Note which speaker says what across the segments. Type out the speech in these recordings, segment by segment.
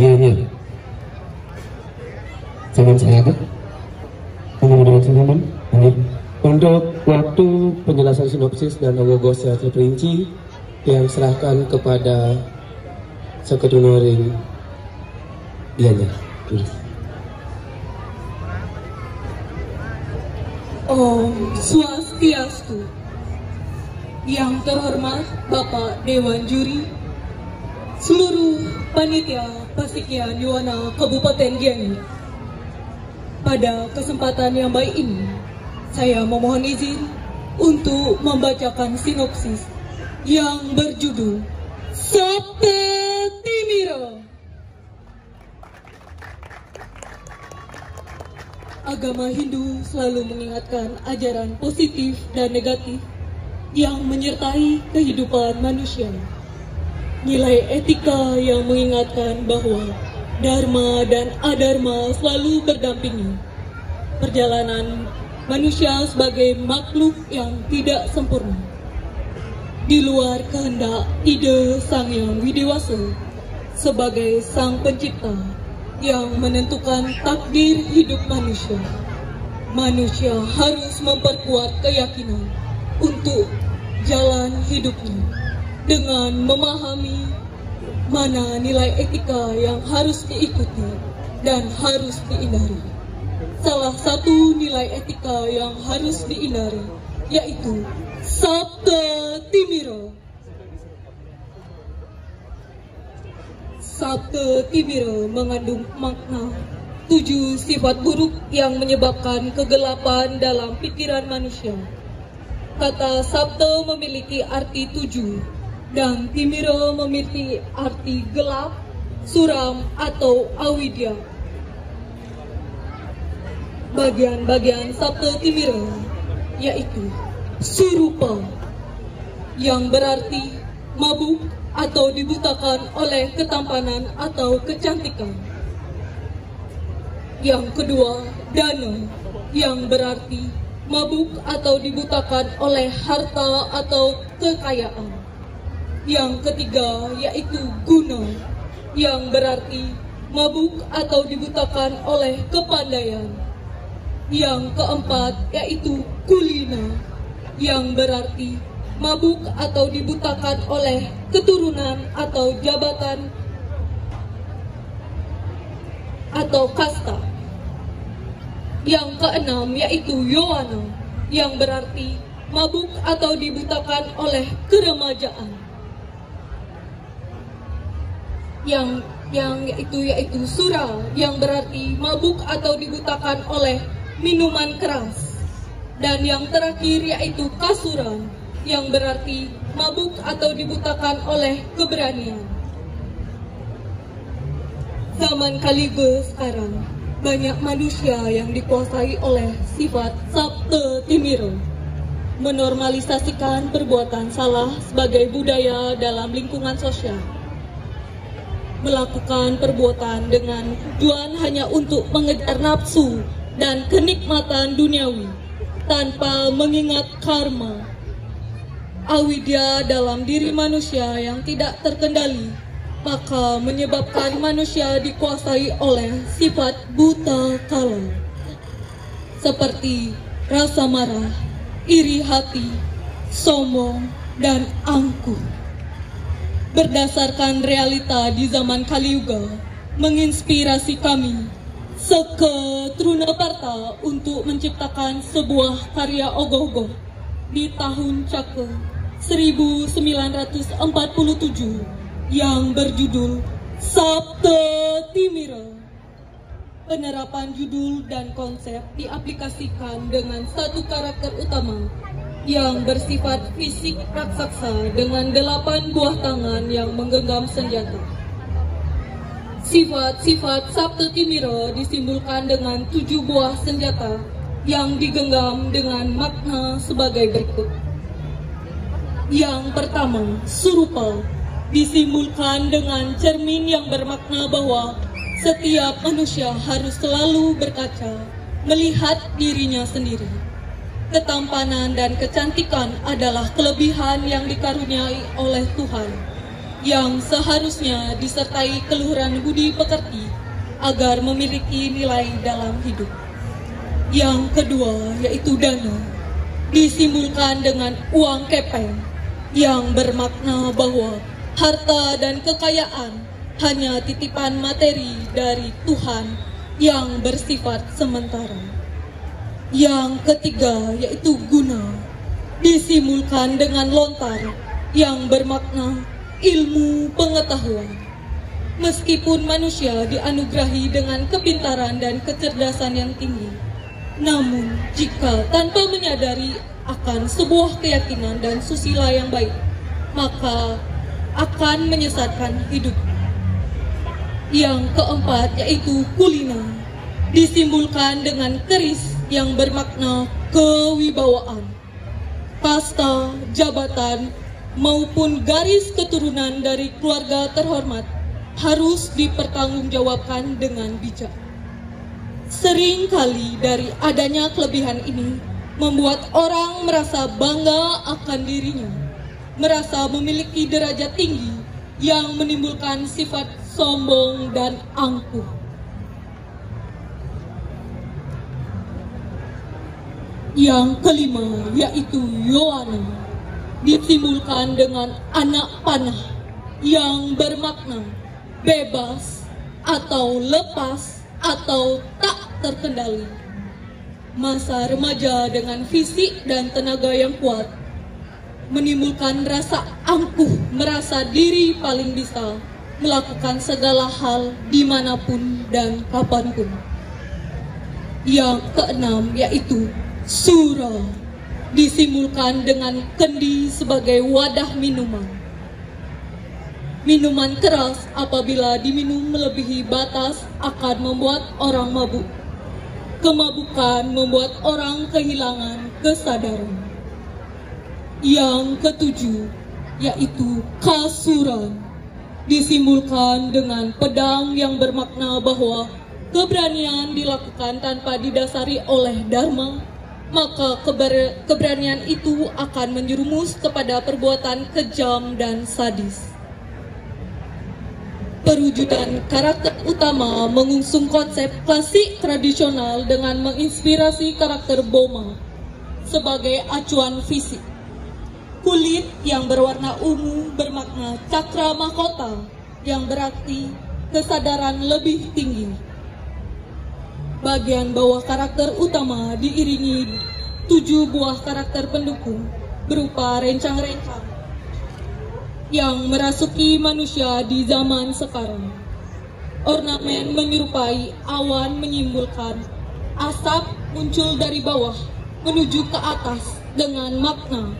Speaker 1: dianya. Jangan saya ada. Teman-teman, untuk waktu penjelasan sinopsis dan logo secara terperinci yang serahkan kepada Sekretariat dianya.
Speaker 2: Om Swastiastu. Yang terhormat Bapak Dewan Juri, seluruh panitia Pasikyan Yuwana Kabupaten Gianyar. Pada kesempatan yang baik ini, saya memohon izin untuk membacakan sinopsis yang berjudul Sabta Timira. Agama Hindu selalu mengingatkan ajaran positif dan negatif yang menyertai kehidupan manusia. Nilai etika yang mengingatkan bahwa dharma dan adharma selalu berdampingi. Perjalanan manusia sebagai makhluk yang tidak sempurna. Di luar kehendak ide Sang Yang Widewasa sebagai Sang Pencipta yang menentukan takdir hidup manusia. Manusia harus memperkuat keyakinan untuk jalan hidupnya dengan memahami mana nilai etika yang harus diikuti dan harus dihindari. Salah satu nilai etika yang harus dihindari yaitu Sabta Timira. Sabta Timira mengandung makna 7 sifat buruk yang menyebabkan kegelapan dalam pikiran manusia. Kata Sabta memiliki arti 7 dan Timira memiliki arti gelap, suram atau awidya. Bagian-bagian Sabta Timira yaitu surupa yang berarti mabuk atau dibutakan oleh ketampanan atau kecantikan. Yang kedua, dana yang berarti mabuk atau dibutakan oleh harta atau kekayaan. Yang ketiga yaitu guna yang berarti mabuk atau dibutakan oleh kepandaian. Yang keempat yaitu kulina yang berarti mabuk atau dibutakan oleh keturunan atau jabatan atau kasta. Yang keenam yaitu yowana yang berarti mabuk atau dibutakan oleh keremajaan. Yang yaitu sura yang berarti mabuk atau dibutakan oleh minuman keras. Dan yang terakhir yaitu kasuran yang berarti mabuk atau dibutakan oleh keberanian. Zaman Kaliga sekarang, banyak manusia yang dikuasai oleh sifat Sabta Timira, menormalisasikan perbuatan salah sebagai budaya dalam lingkungan sosial, melakukan perbuatan dengan tujuan hanya untuk mengejar nafsu dan kenikmatan duniawi tanpa mengingat karma. Awidya dalam diri manusia yang tidak terkendali, maka menyebabkan manusia dikuasai oleh sifat buta kala, seperti rasa marah, iri hati, sombong, dan angkuh. Berdasarkan realita di zaman Kaliuga, menginspirasi kami, Seke Trunaparta, untuk menciptakan sebuah karya ogoh-ogoh di tahun Caka 1947 yang berjudul Sabta Timira. Penerapan judul dan konsep diaplikasikan dengan satu karakter utama yang bersifat fisik raksasa dengan 8 buah tangan yang menggenggam senjata. Sifat-sifat Sabta Timira disimbolkan dengan 7 buah senjata yang digenggam dengan makna sebagai berikut. Yang pertama, surupa, disimbolkan dengan cermin yang bermakna bahwa setiap manusia harus selalu berkaca, melihat dirinya sendiri. Ketampanan dan kecantikan adalah kelebihan yang dikaruniai oleh Tuhan. yang seharusnya disertai keluhuran budi pekerti agar memiliki nilai dalam hidup. Yang kedua yaitu dana, disimbolkan dengan uang kepeng yang bermakna bahwa harta dan kekayaan hanya titipan materi dari Tuhan yang bersifat sementara. Yang ketiga yaitu guna, disimbolkan dengan lontar yang bermakna ilmu pengetahuan. Meskipun manusia dianugerahi dengan kepintaran dan kecerdasan yang tinggi, namun jika tanpa menyadari akan sebuah keyakinan dan susila yang baik, maka akan menyesatkan hidup. Yang keempat yaitu kulina, disimbolkan dengan keris yang bermakna kewibawaan, kasta, jabatan, maupun garis keturunan dari keluarga terhormat harus dipertanggungjawabkan dengan bijak. Seringkali dari adanya kelebihan ini membuat orang merasa bangga akan dirinya, merasa memiliki derajat tinggi yang menimbulkan sifat sombong dan angkuh. Yang kelima yaitu Yohana, disimbolkan dengan anak panah yang bermakna bebas atau lepas atau tak terkendali. Masa remaja dengan fisik dan tenaga yang kuat menimbulkan rasa angkuh, merasa diri paling bisa melakukan segala hal dimanapun dan kapanpun. Yang keenam yaitu Sura, disimbolkan dengan kendi sebagai wadah minuman. Minuman keras apabila diminum melebihi batas akan membuat orang mabuk. Kemabukan membuat orang kehilangan kesadaran. Yang ketujuh yaitu Kasuran, disimbolkan dengan pedang yang bermakna bahwa keberanian dilakukan tanpa didasari oleh dharma, maka keberanian itu akan menjerumus kepada perbuatan kejam dan sadis. Perwujudan karakter utama mengusung konsep klasik tradisional dengan menginspirasi karakter Boma sebagai acuan fisik. Kulit yang berwarna ungu bermakna cakra mahkota yang berarti kesadaran lebih tinggi. Bagian bawah karakter utama diiringi 7 buah karakter pendukung berupa rencang-rencang yang merasuki manusia di zaman sekarang. Ornamen menyerupai awan menyimbolkan asap muncul dari bawah menuju ke atas dengan makna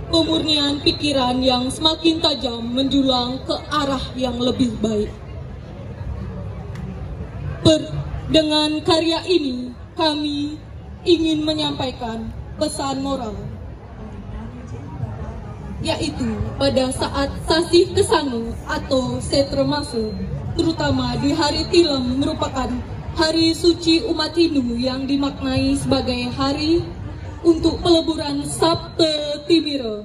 Speaker 2: pemurnian pikiran yang semakin tajam menjulang ke arah yang lebih baik. Dengan karya ini kami ingin menyampaikan pesan moral, yaitu pada saat Sasih Kesanga atau Setremase, terutama di hari Tilem merupakan hari suci umat Hindu yang dimaknai sebagai hari untuk peleburan Sabta Timira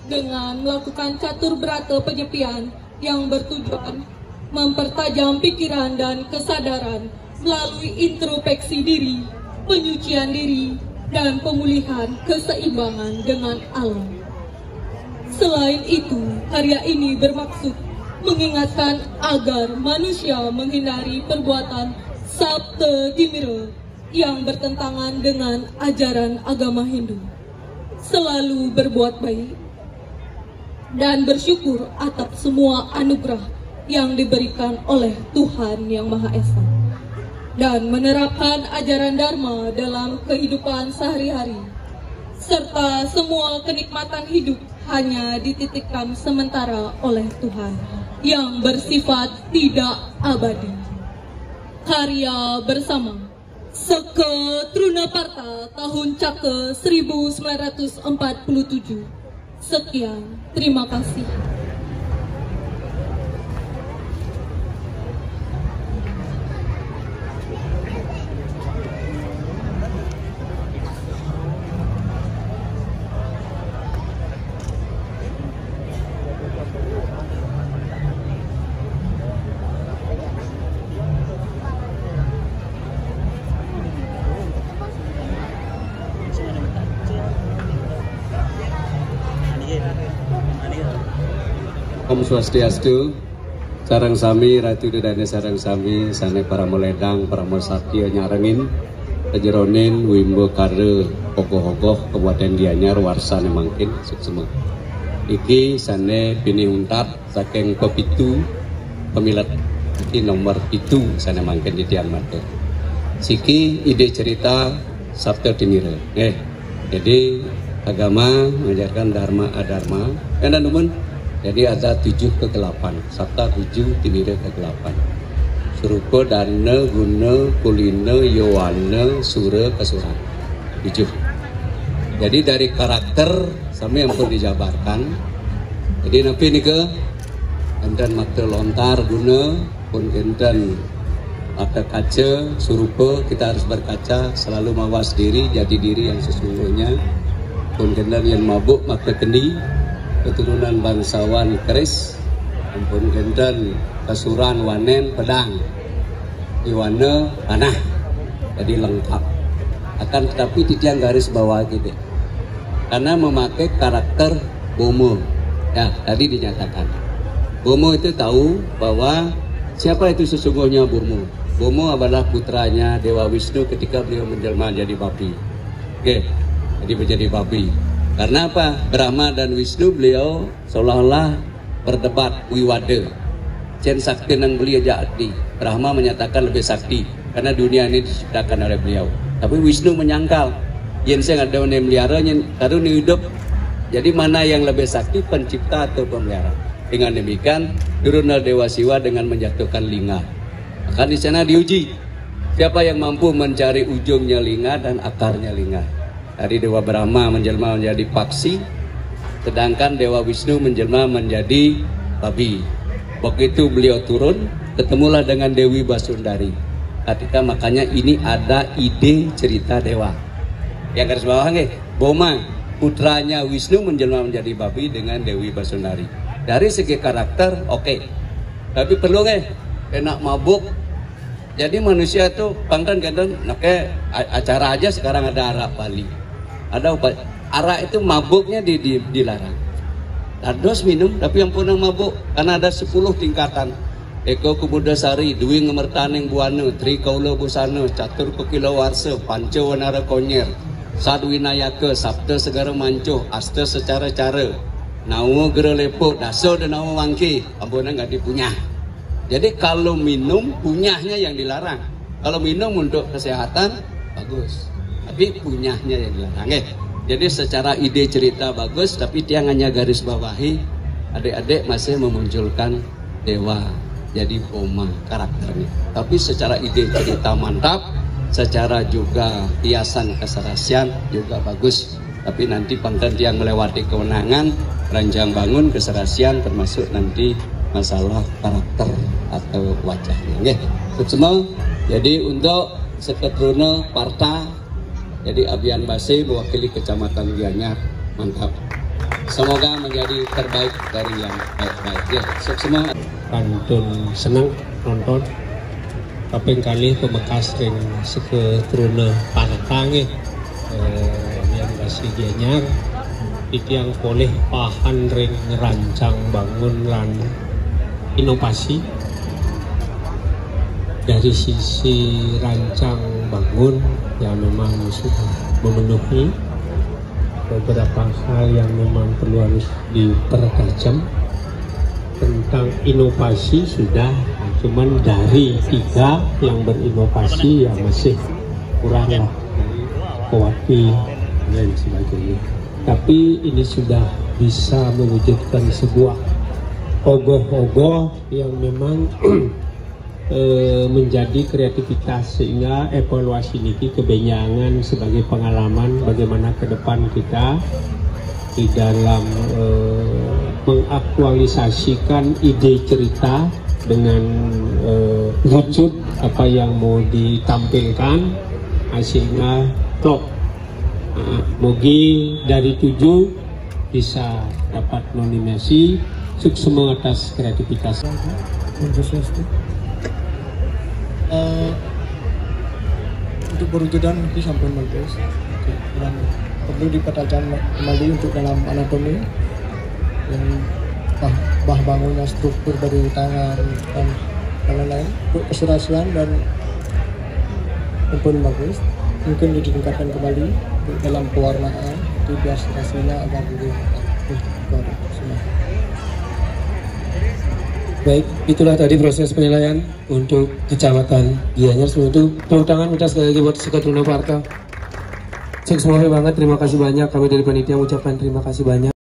Speaker 2: dengan melakukan catur berata penyepian yang bertujuan mempertajam pikiran dan kesadaran melalui introspeksi diri, penyucian diri, dan pemulihan keseimbangan dengan alam. Selain itu, karya ini bermaksud mengingatkan agar manusia menghindari perbuatan Sabta Timira yang bertentangan dengan ajaran agama Hindu. Selalu berbuat baik dan bersyukur atas semua anugerah yang diberikan oleh Tuhan Yang Maha Esa, dan menerapkan ajaran Dharma dalam kehidupan sehari-hari, serta semua kenikmatan hidup hanya dititipkan sementara oleh Tuhan yang bersifat tidak abadi. Karya bersama Seke Trunaparta tahun Caka 1947. Sekian, terima kasih.
Speaker 3: Om Swastiastu, sarang sami ratu dedane sarang sami sane para meledang para sakti nyarengin kejeronin wimbo kare ogoh-ogoh kabupaten Gianyar warsane mangkin suksema. Iki sane bini untat saking pepitu pemilat iki nomor pitu sane mangkin di tiang mate. Siki ide cerita Sabta Timire. Jadi agama mengajarkan dharma adharma. Karena numun jadi ada 7 ke 8. Sabta 7 Timire ke 8. Surupa dana guna kulina yowana sura kesuran 7. Jadi dari karakter sama yang pun dijabarkan. Jadi napi ni ke enten mata lontar guna pun enten mata kaca surupa kita harus berkaca selalu mawas diri jati diri yang sesungguhnya pun enten yang mabuk maka kendi keturunan bangsawan keris pun enten kesuran wanen pedang iwana panah jadi lengkap akan tetapi tidak garis bawah gitu karena memakai karakter Bomo ya tadi dinyatakan Bomo itu tahu bahwa siapa itu sesungguhnya Bomo. Bomo adalah putranya Dewa Wisnu ketika beliau menjelma jadi babi. Oke, jadi menjadi babi. Karena apa? Brahma dan Wisnu beliau seolah-olah berdebat wiwade. Cen sakti nang beliau jadi. Brahma menyatakan lebih sakti karena dunia ini diciptakan oleh beliau. Tapi Wisnu menyangkal. Yen saya ada yang melihara, yen karun hidup. Jadi mana yang lebih sakti, pencipta atau pemelihara? Dengan demikian, turunlah Dewa Siwa dengan menjatuhkan lingga. Akan di sana diuji siapa yang mampu mencari ujungnya lingga dan akarnya lingga. Dari Dewa Brahma menjelma menjadi paksi, sedangkan Dewa Wisnu menjelma menjadi babi. Begitu beliau turun, ketemulah dengan Dewi Basundari. Ketika makanya ini ada ide cerita dewa. Yang garis bawah nih, Boma putranya Wisnu menjelma menjadi babi dengan Dewi Basundari. Dari segi karakter oke. Tapi perlu enak mabuk. Jadi manusia itu pangkan-pangkan acara aja sekarang ada arak Bali. Ada arak itu mabuknya dilarang. Dados minum tapi yang punang mabuk karena ada 10 tingkatan. Eko Kumudasari, Dwi Ngemertaning Buana, Tri Kaula Busana, Catur Kokila Warsa, Panca Wanara Konyer, Sadwinayaka, Sabta Segara Mancuh, Asta Secara Cara, Nawa Gera Lepuk, Daso dan Nawa Wangki, ampunan nggak dipunyah. Jadi kalau minum punyahnya yang dilarang. Kalau minum untuk kesehatan bagus, tapi punyahnya yang dilarang. Jadi secara ide cerita bagus, tapi dia hanya garis bawahi. Adik-adik masih memunculkan dewa, jadi Boma karakternya. Tapi secara ide cerita mantap, secara juga hiasan keserasian juga bagus. Tapi nanti pangkat yang melewati kewenangan, ranjang bangun keserasian termasuk nanti masalah karakter atau wajahnya. Semua. Jadi untuk Seketruna Parta, jadi Abian Base mewakili Kecamatan Gianyar, mantap. Semoga menjadi terbaik dari yang baik-baik. Semua.
Speaker 4: Pantun senang nonton. Kaping kali pemekas ring Seketruna Parta Abian Base Gianyar. Iki yang boleh pahan ring rancang bangun lan inovasi dari sisi rancang bangun yang memang sudah memenuhi beberapa hal yang memang perlu harus dipertajam. Tentang inovasi sudah, cuman dari 3 yang berinovasi yang masih kurang lah, Kowati dan sebagainya. Tapi ini sudah bisa mewujudkan sebuah ogoh-ogoh yang memang menjadi kreativitas, sehingga evaluasi niki kebenyangan sebagai pengalaman bagaimana ke depan kita di dalam mengaktualisasikan ide cerita dengan wujud apa yang mau ditampilkan sehingga klop. Mogi dari 7 bisa dapat nominasi. Sukses atas kreativitas.
Speaker 5: Untuk perwujudan mungkin sampai Maltes dan perlu dipertajam kembali untuk dalam anatomi yang bah bangunnya struktur dari tangan dan lain-lain, keserasian dan pun bagus. Mungkin ditingkatkan kembali dalam pewarnaan, itu biar serasinya agar lebih semua.
Speaker 1: Baik, itulah tadi proses penilaian untuk Kecamatan Gianyar. Sebelum itu, tepuk tangan kita sekali lagi buat Sekatuna Parta. Cek semuanya banget, terima kasih banyak. Kami dari panitia mengucapkan terima kasih banyak.